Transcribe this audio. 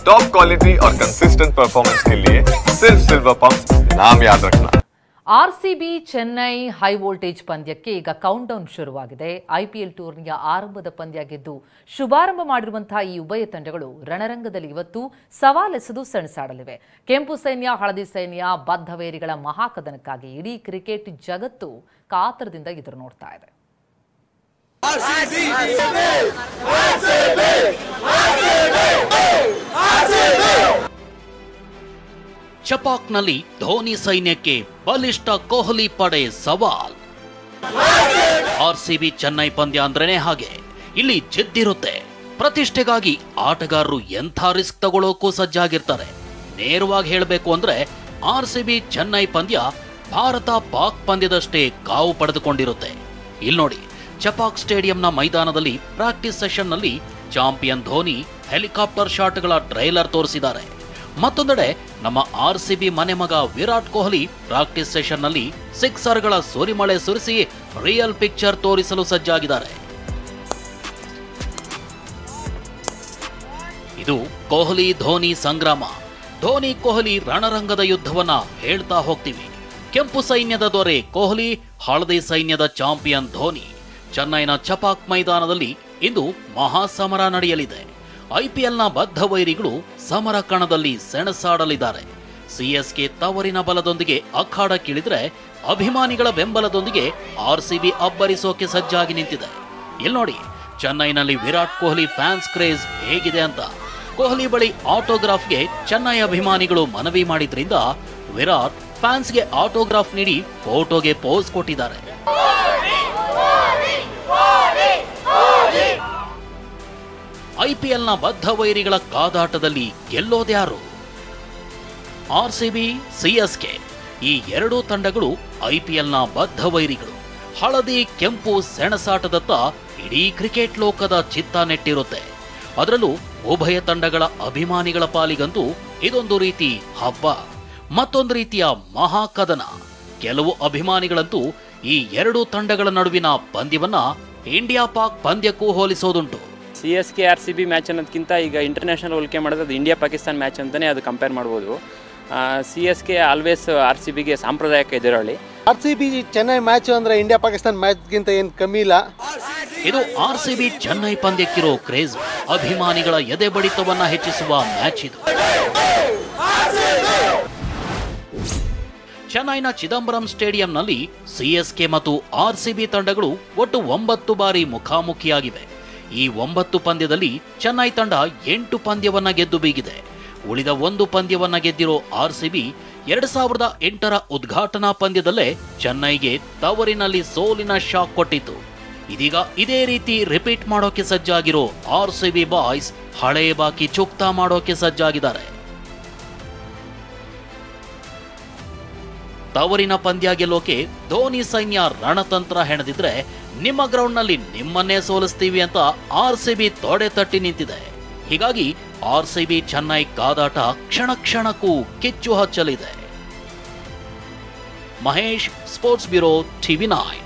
Top quality और consistent performance के लिए सिर्फ सिल्वर पंप नाम याद रखना। ಆರ್ಸಿಬಿ ಚೆನ್ನೈ ಹೈ ವೋಲ್ಟೇಜ್ ಪಂದ್ಯಕ್ಕೆ ಈಗ ಕೌಂಟ್ಡೌನ್ ಶುರುವಾಗಿದೆ. ಐಪಿಎಲ್ ಟೂರ್ನಿಯ ಆರಂಭದ ಪಂದ್ಯ ಗೆದ್ದು ಶುಭಾರಂಭ ಮಾಡಿರುವಂತಹ ಈ ಉಭಯ ತಂಡಗಳು ರಣರಂಗದಲ್ಲಿ ಇವತ್ತು ಸವಾಲೆಸೆದು ಸೆಣಸಾಡಲಿವೆ. ಕೆಂಪು ಸೈನ್ಯ ಹಳದಿ ಸೈನ್ಯ ಬದ್ಧವೇರಿಗಳ ಮಹಾಕದನಕ್ಕಾಗಿ ಇಡೀ ಕ್ರಿಕೆಟ್ ಜಗತ್ತು ಕಾತರದಿಂದ ಎದುರು ನೋಡ್ತಾ ಇದೆ. ಚಪಾಕ್ನಲ್ಲಿ ಧೋನಿ ಸೈನ್ಯಕ್ಕೆ ಬಲಿಷ್ಠ ಕೊಹ್ಲಿ ಪಡೆ ಸವಾಲ್. ಆರ್ಸಿಬಿ ಚೆನ್ನೈ ಪಂದ್ಯ ಅಂದ್ರೇನೆ ಹಾಗೆ, ಇಲ್ಲಿ ಜಿದ್ದಿರುತ್ತೆ. ಪ್ರತಿಷ್ಠೆಗಾಗಿ ಆಟಗಾರರು ಎಂಥ ರಿಸ್ಕ್ ತಗೊಳ್ಳೋಕ್ಕೂ ಸಜ್ಜಾಗಿರ್ತಾರೆ. ನೇರವಾಗಿ ಹೇಳಬೇಕು ಅಂದ್ರೆ ಆರ್ಸಿಬಿ ಚೆನ್ನೈ ಪಂದ್ಯ ಭಾರತ ಪಾಕ್ ಪಂದ್ಯದಷ್ಟೇ ಕಾವು ಪಡೆದುಕೊಂಡಿರುತ್ತೆ. ಇಲ್ಲಿ ನೋಡಿ, ಚಪಾಕ್ ಸ್ಟೇಡಿಯಂನ ಮೈದಾನದಲ್ಲಿ ಪ್ರಾಕ್ಟೀಸ್ ಸೆಷನ್ನಲ್ಲಿ ಚಾಂಪಿಯನ್ ಧೋನಿ ಹೆಲಿಕಾಪ್ಟರ್ ಶಾಟ್ಗಳ ಟ್ರೈಲರ್ ತೋರಿಸಿದ್ದಾರೆ. ಮತ್ತೊಂದೆಡೆ ನಮ್ಮ ಆರ್ಸಿಬಿ ಮನೆ ಮಗ ವಿರಾಟ್ ಕೊಹ್ಲಿ ಪ್ರಾಕ್ಟೀಸ್ ಸೆಷನ್ನಲ್ಲಿ ಸಿಕ್ಸರ್ಗಳ ಸುರಿಮಳೆ ಸುರಿಸಿ ರಿಯಲ್ ಪಿಕ್ಚರ್ ತೋರಿಸಲು ಸಜ್ಜಾಗಿದ್ದಾರೆ. ಇದು ಕೊಹ್ಲಿ ಧೋನಿ ಸಂಗ್ರಾಮ. ಧೋನಿ ಕೊಹ್ಲಿ ರಣರಂಗದ ಯುದ್ಧವನ್ನ ಹೇಳ್ತಾ ಹೋಗ್ತೀವಿ. ಕೆಂಪು ಸೈನ್ಯದ ದೊರೆ ಕೊಹ್ಲಿ, ಹಳದಿ ಸೈನ್ಯದ ಚಾಂಪಿಯನ್ ಧೋನಿ. ಚೆನ್ನೈನ ಚಪಾಕ್ ಮೈದಾನದಲ್ಲಿ ಇಂದು ಮಹಾಸಮರ ನಡೆಯಲಿದೆ. ಐಪಿಎಲ್ನ ಬದ್ಧ ವೈರಿಗಳು ಸಮರ ಕಣದಲ್ಲಿ ಸೆಣಸಾಡಲಿದ್ದಾರೆ. ಸಿಎಸ್ಕೆ ತವರಿನ ಬಲದೊಂದಿಗೆ ಅಖಾಡಕ್ಕಿಳಿದ್ರೆ ಅಭಿಮಾನಿಗಳ ಬೆಂಬಲದೊಂದಿಗೆ ಆರ್ಸಿಬಿ ಅಬ್ಬರಿಸೋಕೆ ಸಜ್ಜಾಗಿ ನಿಂತಿದೆ. ಇಲ್ಲಿ ನೋಡಿ, ಚೆನ್ನೈನಲ್ಲಿ ವಿರಾಟ್ ಕೊಹ್ಲಿ ಫ್ಯಾನ್ಸ್ ಕ್ರೇಜ್ ಹೇಗಿದೆ ಅಂತ. ಕೊಹ್ಲಿ ಬಳಿ ಆಟೋಗ್ರಾಫ್ಗೆ ಚೆನ್ನೈ ಅಭಿಮಾನಿಗಳು ಮನವಿ ಮಾಡಿದ್ರಿಂದ ವಿರಾಟ್ ಫ್ಯಾನ್ಸ್ಗೆ ಆಟೋಗ್ರಾಫ್ ನೀಡಿ ಫೋಟೋಗೆ ಪೋಸ್ ಕೊಟ್ಟಿದ್ದಾರೆ. ಐಪಿಎಲ್ನ ಬದ್ಧ ವೈರಿಗಳ ಕಾದಾಟದಲ್ಲಿ ಗೆಲ್ಲೋದ್ಯಾರು? ಆರ್ಸಿಬಿ, ಸಿಎಸ್ಕೆ ಈ ಎರಡೂ ತಂಡಗಳು ಐಪಿಎಲ್ನ ಬದ್ಧ ವೈರಿಗಳು. ಹಳದಿ ಕೆಂಪು ಸೆಣಸಾಟದತ್ತ ಇಡೀ ಕ್ರಿಕೆಟ್ ಲೋಕದ ಚಿತ್ತ ನೆಟ್ಟಿರುತ್ತೆ. ಅದರಲ್ಲೂ ಉಭಯ ತಂಡಗಳ ಅಭಿಮಾನಿಗಳ ಪಾಲಿಗಂತೂ ಇದೊಂದು ರೀತಿ ಹಬ್ಬ, ಮತ್ತೊಂದು ರೀತಿಯ ಮಹಾಕದನ. ಕೆಲವು ಅಭಿಮಾನಿಗಳಂತೂ ಈ ಎರಡೂ ತಂಡಗಳ ನಡುವಿನ ಪಂದ್ಯವನ್ನ ಇಂಡಿಯಾ ಪಾಕ್ ಪಂದ್ಯಕ್ಕೂ ಹೋಲಿಸೋದುಂಟು. CSK RCB ಮ್ಯಾಚ್ ಅನ್ನೋದಕ್ಕಿಂತ ಈಗ ಇಂಟರ್ನ್ಯಾಷನಲ್ ಹೋಲಿಕೆ ಮಾಡೋದು ಅದು ಇಂಡಿಯಾ ಪಾಕಿಸ್ತಾನ ಮ್ಯಾಚ್ ಅಂತಲೇ ಅದು ಕಂಪೇರ್ ಮಾಡ್ಬೋದು. CSK ಆಲ್ವೇಸ್ RCBಗೆ ಸಾಂಪ್ರದಾಯಿಕ ಎದುರಾಳಿ. RCB ಚೆನ್ನೈ ಮ್ಯಾಚ್ ಅಂದ್ರೆ ಇಂಡಿಯಾ ಪಾಕಿಸ್ತಾನ ಮ್ಯಾಚ್ಗಿಂತ ಏನು ಕಮ್ಮಿ ಇಲ್ಲ. ಇದು RCB ಚೆನ್ನೈ ಪಂದ್ಯಕ್ಕಿರೋ ಕ್ರೇಜ್. ಅಭಿಮಾನಿಗಳ ಎದೆ ಬಡಿತವನ್ನ ಹೆಚ್ಚಿಸುವ ಮ್ಯಾಚ್ ಇದು. ಚೆನ್ನೈನ ಚಿದಂಬರಂ ಸ್ಟೇಡಿಯಂನಲ್ಲಿ CSK ಮತ್ತು RCB ತಂಡಗಳು ಒಟ್ಟು 9 ಬಾರಿ ಮುಖಾಮುಖಿಯಾಗಿವೆ. ಈ 9 ಪಂದ್ಯದಲ್ಲಿ ಚೆನ್ನೈ ತಂಡ 8 ಪಂದ್ಯವನ್ನ ಗೆದ್ದು ಬೀಗಿದೆ. ಉಳಿದ 1 ಪಂದ್ಯವನ್ನ ಗೆದ್ದಿರೋ RCB 2008ರ ಉದ್ಘಾಟನಾ ಪಂದ್ಯದಲ್ಲೇ ಚೆನ್ನೈಗೆ ತವರಿನಲ್ಲಿ ಸೋಲಿನ ಶಾಕ್ ಕೊಟ್ಟಿತ್ತು. ಇದೀಗ ಇದೇ ರೀತಿ ರಿಪೀಟ್ ಮಾಡೋಕೆ ಸಜ್ಜಾಗಿರೋ RCB ಬಾಯ್ಸ್ ಹಳೆ ಬಾಕಿ ಚುಕ್ತಾ ಮಾಡೋಕೆ ಸಜ್ಜಾಗಿದ್ದಾರೆ. ತವರಿನ ಪಂದ್ಯ ಗೆಲ್ಲೋಕೆ ಧೋನಿ ಸೈನ್ಯ ರಣತಂತ್ರ ಹೆಣೆದಿದ್ರೆ ನಿಮ್ಮ ಗ್ರೌಂಡ್ನಲ್ಲಿ ನಿಮ್ಮನ್ನೇ ಸೋಲಿಸ್ತೀವಿ ಅಂತ RCB ತೊಡೆ ತಟ್ಟಿ ನಿಂತಿದೆ. ಹೀಗಾಗಿ RCB ಚೆನ್ನೈ ಕಾದಾಟ ಕ್ಷಣ ಕ್ಷಣಕ್ಕೂ ಕಿಚ್ಚು ಹಚ್ಚಲಿದೆ. Mahesh, sports bureau, TV9.